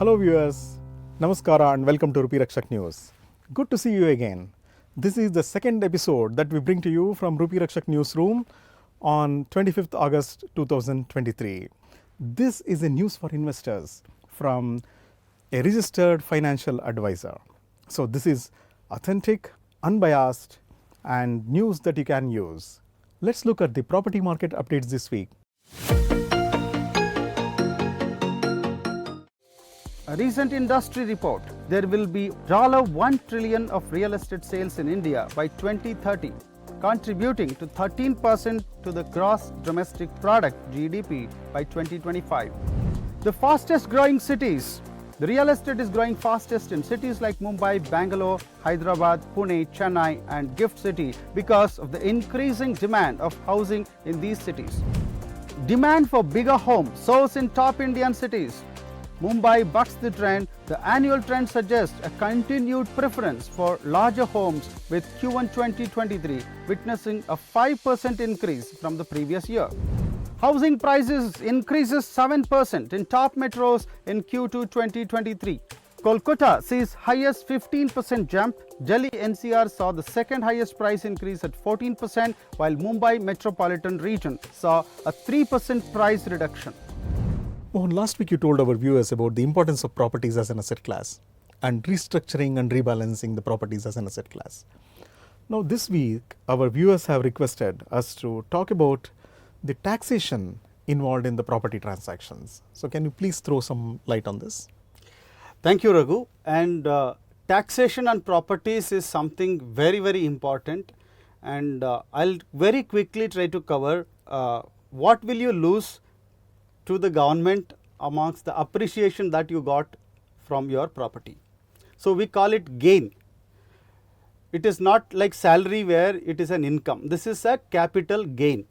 Hello viewers, Namaskara and welcome to Rupee Rakshak News. Good to see you again. This is the second episode that we bring to you from Rupee Rakshak Newsroom on 25th August 2023. This is a news for investors from a registered financial advisor. So this is authentic, unbiased and news that you can use. Let's look at the property market updates this week. A recent industry report, there will be $1 trillion of real estate sales in India by 2030, contributing to 13% to the gross domestic product GDP by 2025. The fastest growing cities, the real estate is growing fastest in cities like Mumbai, Bangalore, Hyderabad, Pune, Chennai and Gift City because of the increasing demand of housing in these cities. Demand for bigger homes soars in top Indian cities. Mumbai bucks the trend. The annual trend suggests a continued preference for larger homes with Q1 2023 witnessing a 5% increase from the previous year. Housing prices increases 7% in top metros in Q2 2023. Kolkata sees highest 15% jump. Delhi NCR saw the second highest price increase at 14%, while Mumbai metropolitan region saw a 3% price reduction. Mohan, last week you told our viewers about the importance of properties as an asset class and restructuring and rebalancing the properties as an asset class. Now this week our viewers have requested us to talk about the taxation involved in the property transactions. So can you please throw some light on this? Thank you, Raghu. And taxation on properties is something very, very important. And I'll very quickly try to cover what will you lose to the government amongst the appreciation that you got from your property. So we call it gain. It is not like salary where it is an income. This is a capital gain.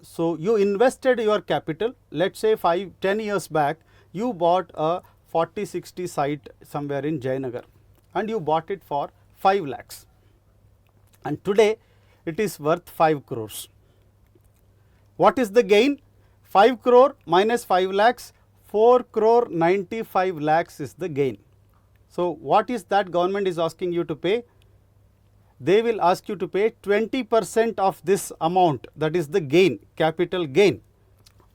So you invested your capital, let's say 10 years back, you bought a 40-60 site somewhere in Jayanagar and you bought it for 5 lakhs. And today it is worth 5 crores. What is the gain? 5 crore minus 5 lakhs, 4 crore 95 lakhs is the gain. So what is that government is asking you to pay? They will ask you to pay 20% of this amount, that is the gain, capital gain.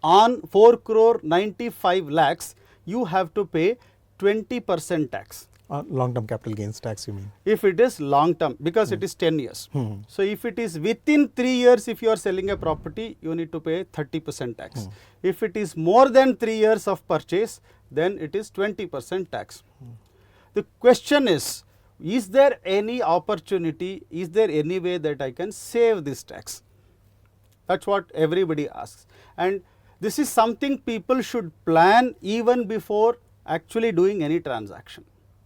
On 4 crore 95 lakhs, you have to pay 20% tax. Long-term capital gains tax you mean? If it is long-term, because it is 10 years. So if it is within 3 years, if you are selling a property, you need to pay 30% tax. If it is more than 3 years of purchase, then it is 20% tax. The question is there any opportunity, is there any way that I can save this tax? That's what everybody asks. And this is something people should plan even before actually doing any transaction.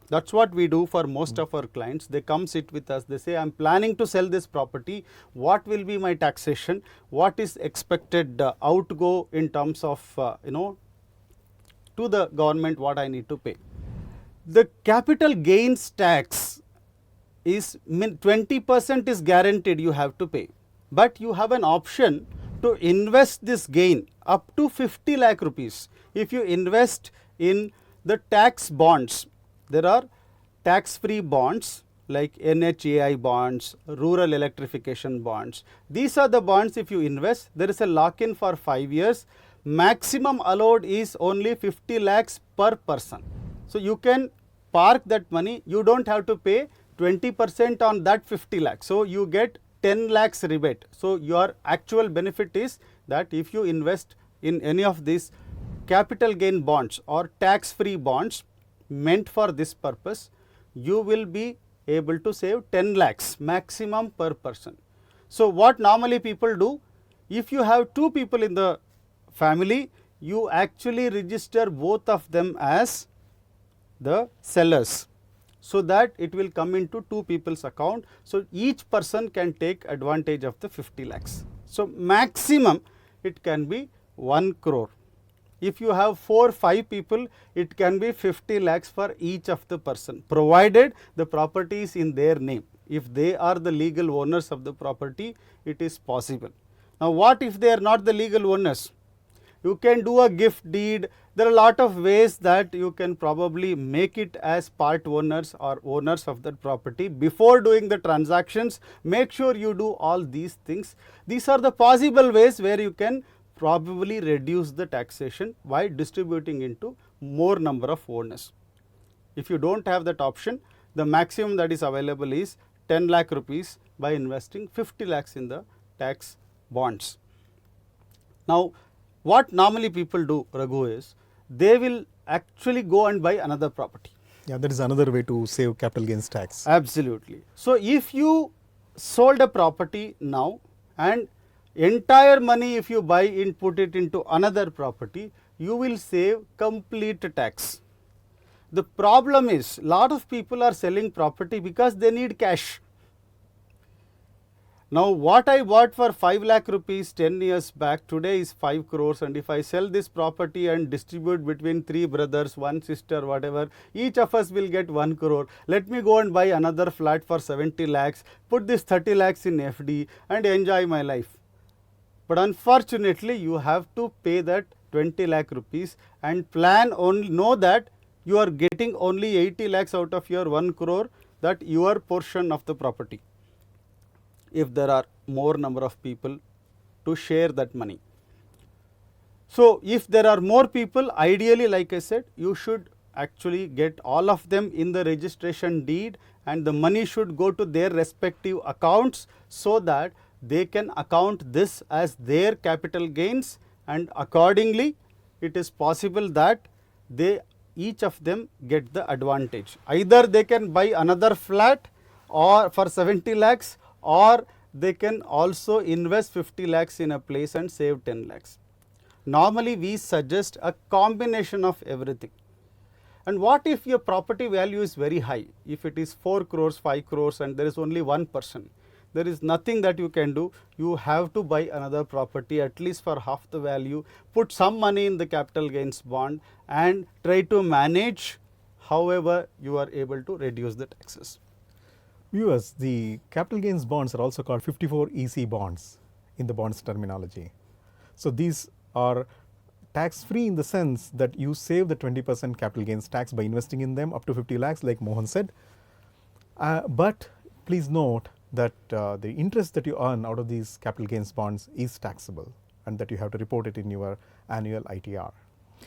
That's what we do for most of our clients. They come sit with us, they say, I'm planning to sell this property. What will be my taxation? What is expected outgo in terms of, to the government, what I need to pay? The capital gains tax is 20% is guaranteed you have to pay. But you have an option to invest this gain up to 50 lakh rupees. If you invest in the tax bonds, there are tax-free bonds like NHAI bonds, rural electrification bonds. These are the bonds if you invest, there is a lock-in for 5 years. Maximum allowed is only 50 lakhs per person. So you can park that money, you don't have to pay 20% on that 50 lakhs. So you get 10 lakhs rebate. So your actual benefit is that if you invest in any of these capital gain bonds or tax-free bonds, meant for this purpose, you will be able to save 10 lakhs maximum per person. So what normally people do, if you have 2 people in the family, you actually register both of them as the sellers, so that it will come into 2 people's account. So each person can take advantage of the 50 lakhs. So maximum it can be 1 crore. If you have 4-5 people, it can be 50 lakhs for each of the person, provided the property is in their name. If they are the legal owners of the property, it is possible. Now what if they are not the legal owners? you can do a gift deed. There are a lot of ways that you can probably make it as part owners or owners of that property. Before doing the transactions, make sure you do all these things. These are the possible ways where you can probably reduce the taxation by distributing into more number of owners. If you don't have that option, the maximum that is available is 10 lakh rupees by investing 50 lakhs in the tax bonds. Now, what normally people do, Raghu, is they will actually go and buy another property. Yeah, that is another way to save capital gains tax. Absolutely. So, if you sold a property now and entire money if you buy and put it into another property, you will save complete tax. The problem is, lot of people are selling property because they need cash. Now, what I bought for 5 lakh rupees 10 years back today is 5 crores, and if I sell this property and distribute between 3 brothers, 1 sister, whatever, each of us will get 1 crore. Let me go and buy another flat for 70 lakhs, put this 30 lakhs in FD and enjoy my life. But unfortunately, you have to pay that 20 lakh rupees and plan only, know that you are getting only 80 lakhs out of your 1 crore, that your portion of the property, if there are more number of people to share that money. So, if there are more people, ideally, like I said, you should actually get all of them in the registration deed, and the money should go to their respective accounts, so that they can account this as their capital gains, and accordingly it is possible that they each of them get the advantage. Either they can buy another flat or for 70 lakhs, or they can also invest 50 lakhs in a place and save 10 lakhs. Normally, we suggest a combination of everything. And what if your property value is very high? If it is 4 crores, 5 crores and there is only one person, there is nothing that you can do. You have to buy another property at least for half the value, put some money in the capital gains bond and try to manage however you are able to reduce the taxes. Viewers, the capital gains bonds are also called 54 EC bonds in the bonds terminology. So, these are tax free in the sense that you save the 20% capital gains tax by investing in them up to 50 lakhs like Mohan said. But please note that the interest that you earn out of these capital gains bonds is taxable, and that you have to report it in your annual ITR.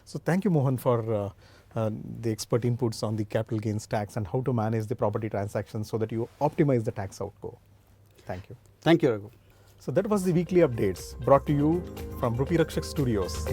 So, thank you Mohan for the expert inputs on the capital gains tax and how to manage the property transactions so that you optimize the tax outgo. Thank you. Thank you, Raghu. So, that was the weekly updates brought to you from Rupee Rakshak Studios.